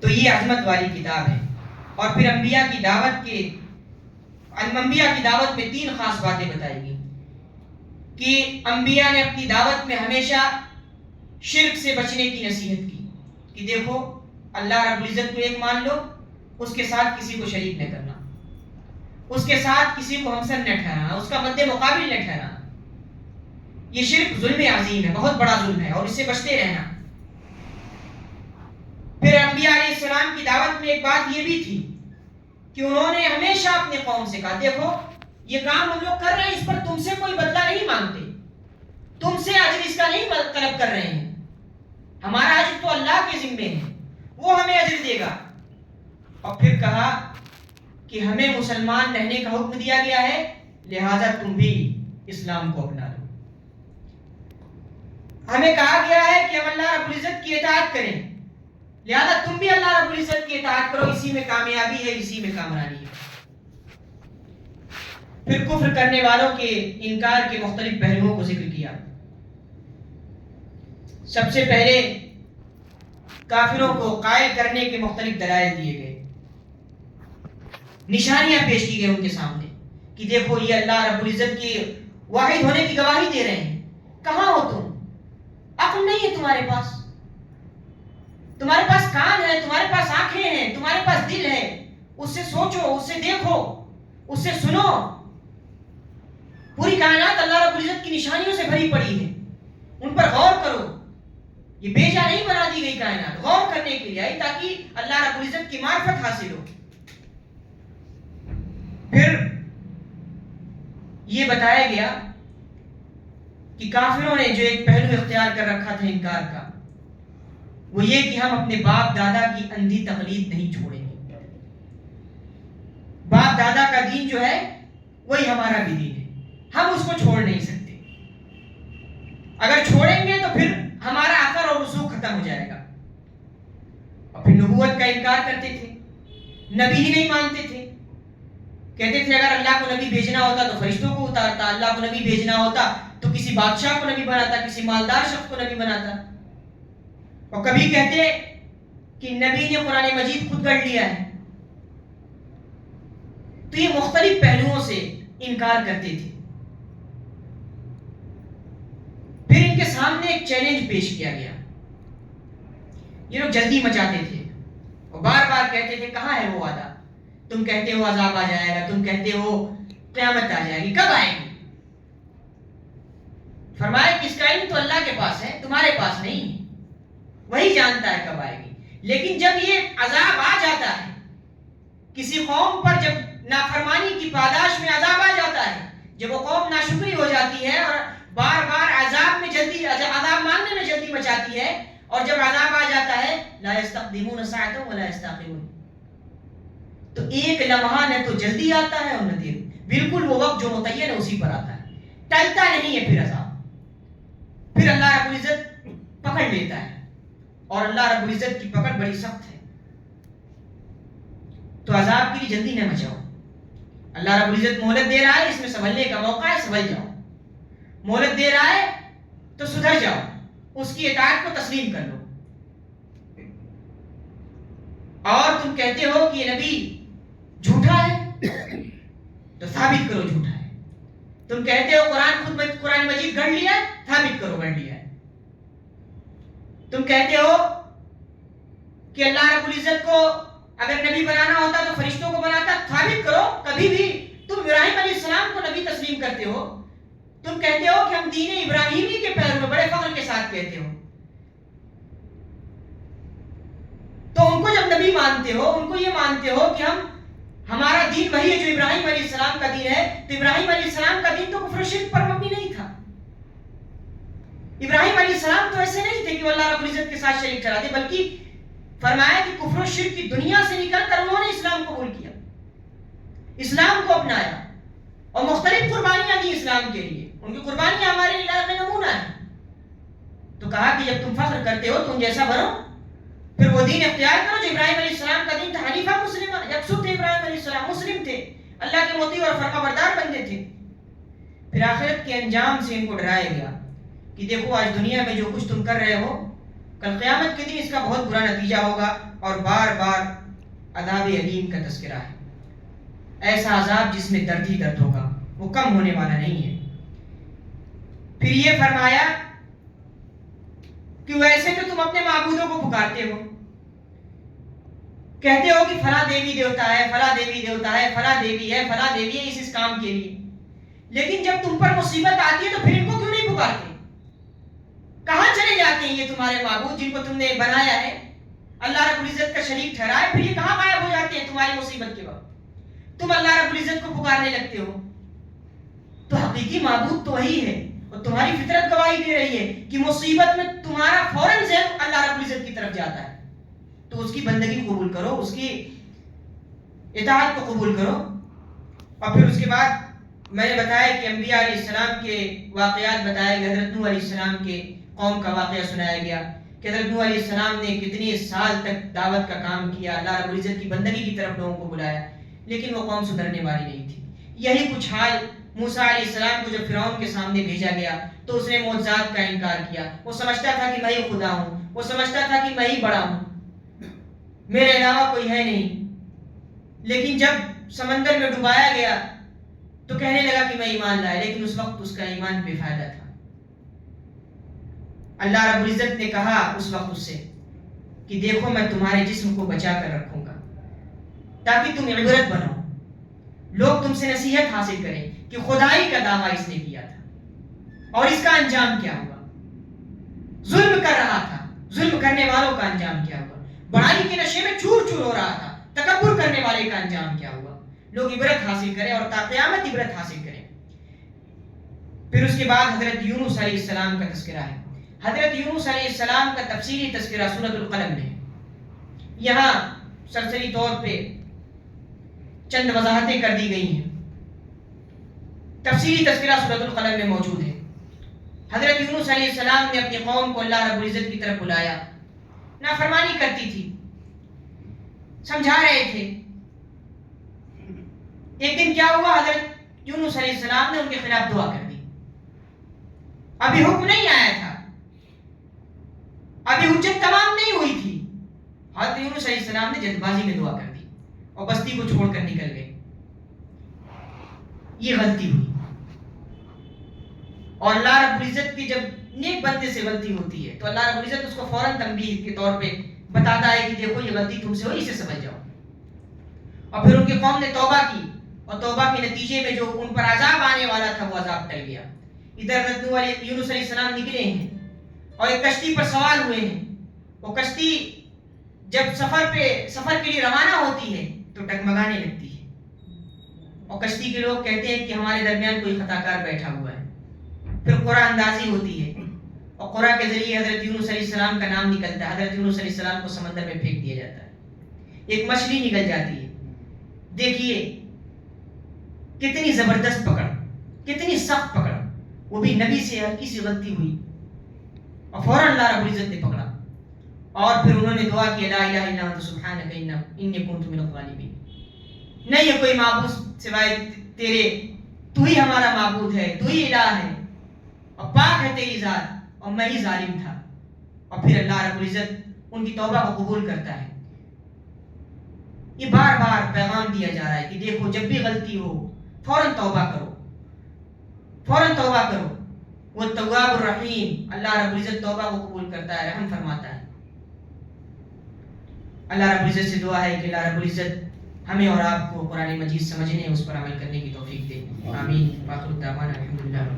تو یہ عظمت والی کتاب ہے. اور پھر انبیاء کی دعوت میں 3 خاص باتیں بتائی گئی کہ انبیاء نے اپنی دعوت میں ہمیشہ شرک سے بچنے کی نصیحت کی کہ دیکھو اللہ رب العزت کو ایک مان لو، اس کے ساتھ کسی کو شریک نہ کرنا، اس کے ساتھ کسی کو ہمسر نہ ٹھہرانا، اس کا مد مقابل نہ ٹھہرانا. یہ شرک ظلم عظیم ہے، بہت بڑا ظلم ہے، اور اس سے بچتے رہنا. پھر انبیاء علیہ السلام کی دعوت میں ایک بات یہ بھی تھی کہ انہوں نے ہمیشہ اپنے قوم سے کہا دیکھو یہ کام ہم لوگ کر رہے ہیں، اس پر تم سے کوئی بدلہ نہیں مانگتے، تم سے اجر اس کا نہیں طلب کر رہے ہیں، ہمارا اجر تو اللہ کے ذمے ہے، وہ ہمیں اجر دے گا. اور پھر کہا کہ ہمیں مسلمان رہنے کا حکم دیا گیا ہے، لہذا تم بھی اسلام کو اپنا لو. ہمیں کہا گیا ہے کہ ہم اللہ رب العزت کی اطاعت کریں، لہذا تم بھی اللہ رب العزت کی اطاعت کرو، اسی میں کامیابی ہے، اسی میں کامرانی ہے. پھر کفر کرنے والوں کے انکار کے مختلف پہلوؤں کو ذکر کیا. سب سے پہلے کافروں کو قائل کرنے کے مختلف دلائل دیے گئے، نشانیاں پیش کی گئی ان کے سامنے کہ دیکھو یہ اللہ رب العزت کی واحد ہونے کی گواہی دے رہے ہیں. کہاں ہو تم؟ عقل نہیں ہے تمہارے پاس کان ہے، تمہارے پاس آنکھیں ہیں، تمہارے پاس دل ہے، اس سے سوچو، اس سے دیکھو، اس سے سنو. پوری کائنات اللہ رب العزت کی نشانیوں سے بھری پڑی ہے، ان پر غور کرو. یہ بیجا نہیں بنا دی گئی کائنات، غور کرنے کے لیے آئی تاکہ اللہ رب العزت کی معرفت حاصل ہو. پھر یہ بتایا گیا کہ کافروں نے جو ایک پہلو اختیار کر رکھا تھا انکار کا، وہ یہ کہ ہم اپنے باپ دادا کی اندھی تقلید نہیں چھوڑیں گے. باپ دادا کا دین جو ہے وہی ہمارا بھی دین ہے، ہم اس کو چھوڑ نہیں سکتے. اگر چھوڑیں گے تو پھر ہمارا اثر اور رسوخ ختم ہو جائے گا. اور پھر نبوت کا انکار کرتے تھے، نبی ہی نہیں مانتے تھے. کہتے تھے اگر اللہ کو نبی بھیجنا ہوتا تو فرشتوں کو اتارتا، اللہ کو نبی بھیجنا ہوتا تو کسی بادشاہ کو نبی بناتا، کسی مالدار شخص کو نبی بناتا. اور کبھی کہتے کہ نبی نے قرآن مجید خود گڑھ لیا ہے. تو یہ مختلف پہلوؤں سے انکار کرتے تھے. پھر ان کے سامنے ایک چیلنج پیش کیا گیا. یہ لوگ جلدی مچاتے تھے اور بار بار کہتے تھے کہاں ہے وہ وعدہ؟ تم کہتے ہو عذاب آ جائے گا، تم کہتے ہو قیامت آ جائے گی، کب آئے گی؟ فرمایا کہ اس کا علم تو اللہ کے پاس ہے، تمہارے پاس نہیں ہے، وہی جانتا ہے کب آئے گی. لیکن جب یہ عذاب آ جاتا ہے، کسی قوم پر جب نافرمانی کی پاداش میں عذاب آ جاتا ہے، جب وہ قوم ناشکری ہو جاتی ہے اور بار بار عذاب مانگنے میں جلدی مچاتی ہے، اور جب عذاب آ جاتا ہے لا یستقدمون ساعۃ ولا یستاخرون، تو ایک لمحہ نہ تو جلدی آتا ہے اور نہ دیر، بالکل وہ وقت جو متعین ہے اسی پر آتا ہے، ٹلتا نہیں ہے. پھر عذاب، پھر اللہ رب العزت پکڑ لیتا ہے، اور اللہ رب العزت کی پکڑ بڑی سخت ہے. تو عذاب کے لیے جلدی نہ مچاؤ. اللہ رب العزت مہلت دے رہا ہے، اس میں سنبھلنے کا موقع ہے، سنبھل جاؤ. مہلت دے رہا ہے تو سدھر جاؤ، اس کی اطاعت کو تسلیم کر لو. اور تم کہتے ہو کہ یہ نبی جھوٹا ہے تو ثابت کرو جھوٹا ہے. تم کہتے ہو قرآن مجید گڑھ لیا ہے، ثابت کرو گڑھ لیا ہے. تم کہتے ہو کہ اللہ رب العزت کو اگر نبی بنانا ہوتا تو فرشتوں کو بناتا، ثابت کرو. کبھی بھی تم ابراہیم علیہ السلام کو نبی تسلیم کرتے ہو، تم کہتے ہو کہ ہم دین ابراہیمی کے پیرو میں بڑے فخر کے ساتھ کہتے ہو. تو ان کو جب نبی مانتے ہو، ان کو یہ مانتے ہو کہ ہمارا دین وہی ہے جو ابراہیم علیہ السلام کا دین ہے، تو ابراہیم علیہ السلام کا دین تو کفر و شرک پر مبنی نہیں تھا. ابراہیم علیہ السلام تو ایسے نہیں تھے کہ وہ اللہ رب العزت کے ساتھ شریک ٹھہراتے، بلکہ فرمایا کہ کفر و شرک کی دنیا سے نکل کر انہوں نے اسلام قبول کیا، اسلام کو اپنایا، اور مختلف قربانیاں دی اسلام کے لیے. ان کی قربانیاں ہمارے لیے لائق نمونہ ہیں. تو کہا کہ جب تم فخر کرتے ہو تم جیسا بنو، پھر وہ دین اختیار کرو جو ابراہیم علیہ السلام کا دین تھا. حنیفہ مسلمہ، یکسو تھے ابراہیم علیہ السلام، مسلم تھے، اللہ کے مطیع اور فرما بردار بندے تھے. پھر آخرت کے انجام سے ان کو ڈرایا گیا کہ دیکھو آج دنیا میں جو کچھ تم کر رہے ہو، کل قیامت کے دن اس کا بہت برا نتیجہ ہوگا اور بار بار عذاب علیم کا تذکرہ ہے. ایسا عذاب جس میں درد ہی درد ہوگا, وہ کم ہونے والا نہیں ہے. پھر یہ فرمایا کہ ویسے تو تم اپنے معبودوں کو پکارتے ہو, کہتے ہو کہ فلاں دیوی دیوتا ہے, فلاں دیوی دیوتا ہے, فلاں دیوی ہے, فلاں دیوی ہے اس کام کے لیے, لیکن جب تم پر مصیبت آتی ہے تو پھر ان کو کیوں نہیں پکارتے؟ کہاں چلے جاتے ہیں یہ تمہارے معبود جن کو تم نے بنایا ہے, اللہ رب العزت کا شریک ٹھہرایا, پھر یہ کہاں غائب ہو جاتے ہیں تمہاری مصیبت کے وقت؟ تم اللہ رب العزت کو پکارنے لگتے ہو. تو حقیقی معبود تو وہی ہے, اور تمہاری فطرت گواہی دے رہی ہے کہ مصیبت میں تمہارا فوراً ذہن اللہ رب العزت کی طرف جاتا ہے. تو اس کی بندگی قبول کرو, اس کی اطاعت کو قبول کرو. اور پھر اس کے بعد میں نے بتایا کہ انبیاء علیہ السلام کے واقعات بتائے گئے. حضرت نوح علیہ السلام کے قوم کا واقعہ سنایا گیا کہ حضرت نوح علیہ السلام نے کتنے سال تک دعوت کا کام کیا, اللہ رب العزت کی بندگی کی طرف لوگوں کو بلایا, لیکن وہ قوم سدھرنے والی نہیں تھی. یہی کچھ حال موسیٰ علیہ السلام کو جب فرعون کے سامنے بھیجا گیا تو اس نے معجزات کا انکار کیا. وہ سمجھتا تھا کہ میں ہی خدا ہوں, وہ سمجھتا تھا کہ میں ہی بڑا ہوں, میرے علاوہ کوئی ہے نہیں. لیکن جب سمندر میں ڈبایا گیا تو کہنے لگا کہ میں ایمان لایا, لیکن اس وقت اس کا ایمان بے فائدہ تھا. اللہ رب العزت نے کہا اس وقت اس سے کہ دیکھو میں تمہارے جسم کو بچا کر رکھوں گا تاکہ تم عبرت بنو, لوگ تم سے نصیحت حاصل کریں کہ خدائی کا دعویٰ اس نے کیا تھا اور اس کا انجام کیا ہوا. ظلم کر رہا تھا, ظلم کرنے والوں کا انجام کیا ہوا. بڑائی کے نشے میں چور چور ہو رہا تھا, تکبر کرنے والے کا انجام کیا ہوا. لوگ عبرت حاصل کریں اور تا قیامت عبرت حاصل کریں. پھر اس کے بعد حضرت یونس علیہ السلام کا تذکرہ ہے. حضرت یونس علیہ السلام کا تفصیلی تذکرہ سورۃ القلم میں. یہاں سرسری طور پہ چند وضاحتیں کر دی گئی ہیں. تفصیلی تذکرہ سورۃ القلم میں موجود ہے. حضرت یونس علیہ السلام نے اپنی قوم کو اللہ رب العزت کی طرف بلایا, نافرمانی کرتی تھی, سمجھا رہے تھے. ایک دن کیا ہوا, حضرت یونس علیہ السلام نے ان کے خلاف دعا کر دی. ابھی حکم نہیں آیا تھا, ابھی حجت تمام نہیں ہوئی تھی. حضرت یونس علیہ السلام نے جلد بازی میں دعا کر دی اور بستی کو چھوڑ کر نکل گئے. یہ غلطی ہوئی, اور اللہ رب العزت کی جب نیک بندے سے غلطی ہوتی ہے تو اللہ رب العزت اس کو فوراً تنبیہ کے طور پہ بتاتا ہے کہ دیکھو یہ غلطی تم سے ہوئی, اسے سمجھ جاؤ. اور پھر ان کی قوم نے توبہ کی, اور توبہ کے نتیجے میں جو ان پر عذاب آنے والا تھا وہ عذاب ٹل گیا. ادھر یونس علیہ السلام نکلے ہیں اور ایک کشتی پر سوار ہوئے ہیں. وہ کشتی جب سفر کے لیے روانہ ہوتی ہے تو ڈگمگانے لگتی ہے, اور کشتی کے لوگ کہتے ہیں کہ ہمارے درمیان کوئی خطا کار بیٹھا ہوا ہے. پھر قرآن اندازی ہوتی ہے اور قرآن کے ذریعے حضرت یونس علیہ السلام کا نام نکلتا ہے. حضرت یونس علیہ السلام کو سمندر میں پھینک دیا جاتا ہے, ایک مچھلی نکل جاتی ہے. دیکھیے کتنی زبردست پکڑ, کتنی سخت پکڑ, وہ بھی نبی سے ہلکی سی غلطی ہوئی اور فوراً اللہ رب العزت نے پکڑا. اور پھر انہوں نے دعا کی لا الہ الا انت سبحانک انی کنت من الظالمین. نہیں ہے کوئی معبود سوائے تیرے, تو ہی ہمارا معبود ہے, تو ہی الہ ہے, اور پاک ہے تیری ذات, اور میں ہی ظالم تھا. اور پھر اللہ رب العزت ان کی توبہ کو قبول کرتا ہے. یہ بار بار پیغام دیا جا رہا ہے کہ دیکھو جب بھی غلطی ہو فوراً توبہ کرو, فوراً توبہ کرو. وہ تواب الرحیم, اللہ رب العزت توبہ کو قبول کرتا ہے, رحم فرماتا ہے. اللہ رب العزت سے دعا ہے کہ اللہ رب العزت ہمیں اور آپ کو قرآن مجید سمجھنے, اس پر عمل کرنے کی توفیق دے. آمین. باخر الدعوانا الحمدللہ.